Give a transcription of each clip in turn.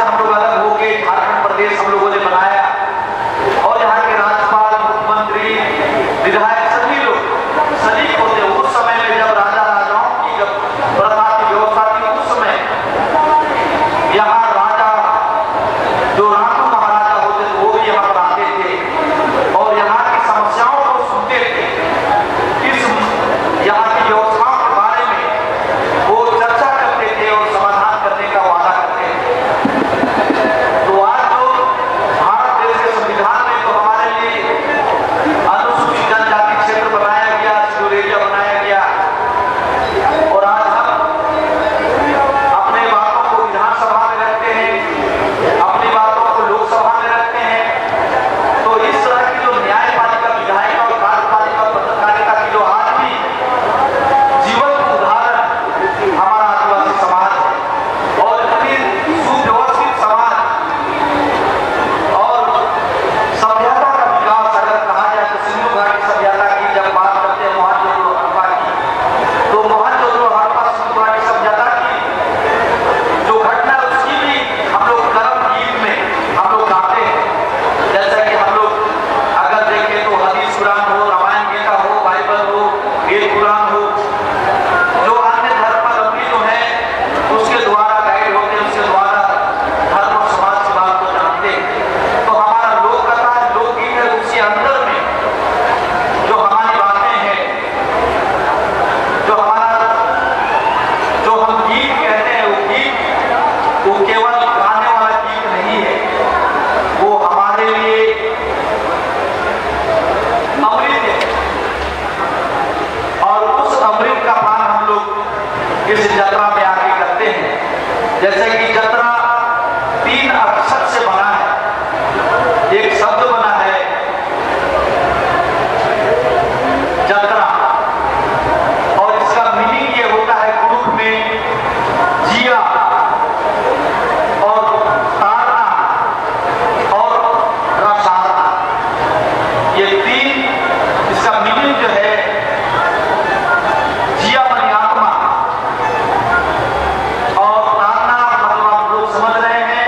हम लोग अलग होके झारखंड प्रदेश हम लोगों ने बनाया और यहाँ के राज्यपाल, मुख्यमंत्री, विधायक सभी लोग शरीक होते। उस समय में जब राजा राजाओं की जब प्रथा की व्यवस्था थी, उस समय यहाँ राजा जो राणा महाराजा होते थे वो भी यहाँ पर आते थे और यहाँ की समस्याओं को सुनते थे। इस यहाँ की व्यवस्थाओं के बारे में वो चर्चा करते थे और समाधान करने का वादा करते थे। तो आज जो भारत देश के संविधान में तो हमारे लिए अनुसूचित जनजाति क्षेत्र बनाया गया, शेड्यूल एरिया बनाया गया और आज हम अपने बातों को विधानसभा में रखते हैं, अपनी बातों को लोकसभा में रखते हैं। तो इस तरह की जो न्यायपालिका, विधायिका और कार्यपालिका पत्रकारिता की जो आज भी जीवंत उदाहरण हमारा आदिवासी समाज है और इतनी सुव्यवस्थित समाज और सभ्यता का विकास अगर कहा जाए तो सिंधु घाटी सभ्यता की जब बात करते हैं मोहनजोदड़ो हड़प्पा की, तो मोहनजोदड़ो हड़प्पा सिंधु घाटी सभ्यता की जो घटना है उसकी भी हम लोग कर्म गीत में हम लोग गाते हैं। जैसा कि हम लोग अगर देखें तो हदीस कुरान हो, रामायण गीता हो, बाइबल हो, वेद कुरान हो, जो अन्य धर्मावलंबी जो है उसके द्वारा गाइड होते हैं, उसके द्वारा धर्म और समाज की बात को जानते हैं। तो हमारा लोक कथा, लोकगीत है, उसके अंदर में जो हमारी बातें हैं, जो हमारा जो हम गीत कहते हैं, वो गीत वो केवल गाने वाला गीत नहीं है, वो हमारे लिए अमृत है और उस अमृत का पान हम लोग इस जतरा में आगे करते हैं। जैसे कि जतरा 3 अक्षर से बना है, एक शब्द बना है जतरा और इसका मीनिंग ये होता है ग्रुप में जिया और तारना और रसारना। ये 3 इसका मीनिंग जो है जिया माने आत्मा और तारना मतलब आप लोग समझ रहे हैं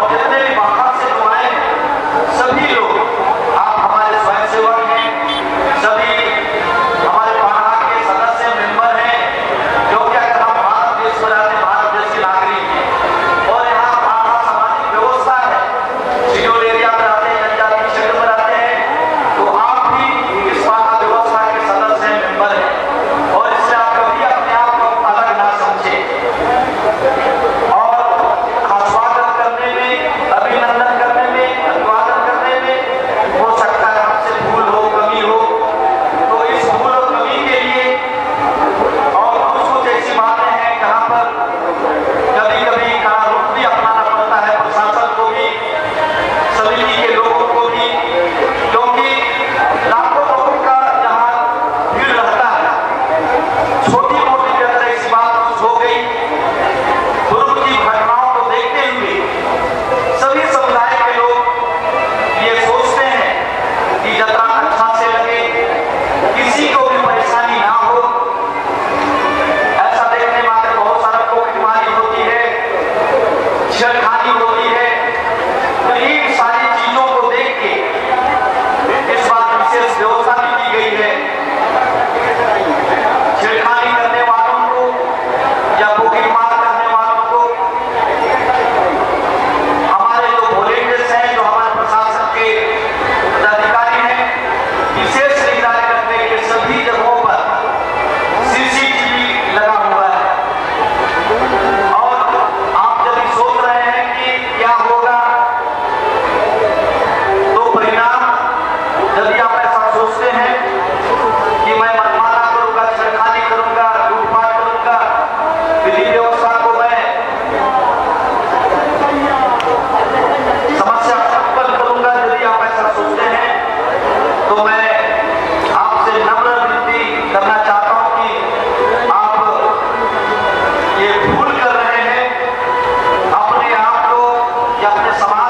और जितने भी बाहर से जो आए हैं सभी लोग, आप हमारे स्वयंसेवक हैं, सभी हमारे पाड़ा के सदस्य मेंबर हैं, जो कि अगर हम भारत देश में रहते हैं, भारत देश के नागरिक हैं और यहाँ पाड़ा सामाजिक व्यवस्था है, शिड्यूल एरिया में रहते हैं, जनजाति क्षेत्र में रहते हैं, तो आप भी इस पाड़ा व्यवस्था के सदस्य हैं, मेंबर हैं और इससे आप कभी अपने आप को अलग ना समझें और स्वागत करने में, अभिनंदन करने में, अभिवादन करने में हो सकता है हमसे भूल हो, कमी हो, तो इस भूल और कमी के लिए और कुछ ऐसी बातें हैं जहाँ पर कभी-कभी कड़ा रुख भी अपनाना पड़ता है प्रशासन को भी, समिति के लोगों को भी, क्योंकि लाखों लोगों का जहाँ भीड़ रहता है, छोटी मोटी अगर ऐसी बात कुछ हो गई, पूर्व की घटनाओं को देखते हुए सभी समुदाय के लोग ये सोचते हैं कि यात्रा अच्छा से लगे, किसी को भी परेशानी ना हो। ऐसा देखने में आते बहुत सारा बीमारी होती है, छेड़खानी होती है, तो इन सारी चीजों को देख के इस बार विशेष व्यवस्था भी की गई है। छेड़खानी करने वालों को या भूखी मार करने वालों को हमारे जो वॉलेंटियर्स हैं, जो हमारे प्रशासन के पदाधिकारी हैं, विशेष निगरानी रखने के सभी जगहों पर CCTV लगा हुआ है और आप यदि सोच रहे हैं कि क्या होगा, तो परिणाम, यदि आप ऐसा सोचते हैं कि मैं मनमाना करूंगा, छेड़खानी करूंगा, लूटपाट करूंगा, विधि व्यवस्था को मैं समस्या उत्पन्न करूंगा, यदि आप ऐसा सोचते हैं तो मैं आपसे नम्र विनती करना चाहता हूं कि आप ये भूल कर रहे हैं अपने आप को या अपने समाज